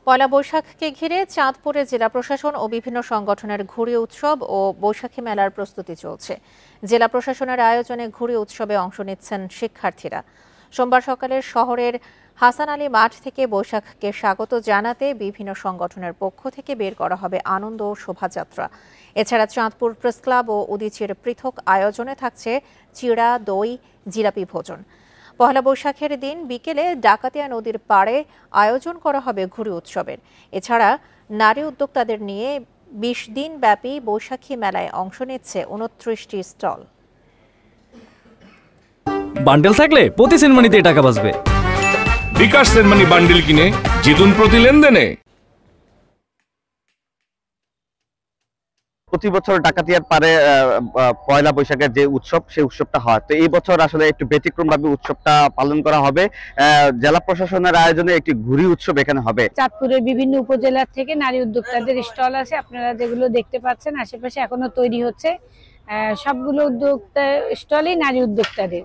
পয়লা বৈশাখকে ঘিরে চাঁদপুরে জেলা প্রশাসন ও বিভিন্ন সংগঠনের ঘুড়ি উৎসব ও বৈশাখী মেলার প্রস্তুতি চলছে। জেলা প্রশাসনের আয়োজনে ঘুড়ি উৎসবে অংশ নিচ্ছেন শিক্ষার্থীরা। সোমবার সকালে শহরের হাসান আলী মাঠ থেকে বৈশাখকে স্বাগত জানাতে বিভিন্ন সংগঠনের পক্ষ থেকে বের করা হবে আনন্দ ও শোভাযাত্রা। এছাড়া চাঁদপুর প্রেস ক্লাব ও উদীচীর পৃথক আয়োজনে থাকছে চিড়া, দই, জিলাপি ভোজন। পহেলা বৈশাখের দিন বিকেলে ডাকাতিয়া নদীর পাড়ে আয়োজন করা হবে ঘুড়ি উৎসবের। এছাড়া নারী উদ্যোক্তাদের নিয়ে ২০ দিন ব্যাপী বৈশাখী মেলায় অংশ নিচ্ছে ২৯টি স্টল। বান্ডেল থাকলে প্রতি সেনমানিতে টাকা বাঁচবে। বিকাশ সেনমানি বান্ডেল কিনে জিতুন প্রতি লেনদেনে। প্রতি বছর ডাকাতিয়ার পারে পয়লা বৈশাখের যে উৎসব সেই উৎসবটা হয়, তো এই বছর আসলে একটু ব্যতিক্রমভাবে উৎসবটা পালন করা হবে। জেলা প্রশাসনের আয়োজনে একটি ঘুড়ি উৎসব এখানে হবে। চাঁদপুরের বিভিন্ন উপজেলার থেকে নারী উদ্যোক্তাদের স্টল আছে, আপনারা যেগুলো দেখতে পাচ্ছেন আশেপাশে এখনো তৈরি হচ্ছে। সবগুলো উদ্যোক্তা স্টলই নারী উদ্যোক্তাদের।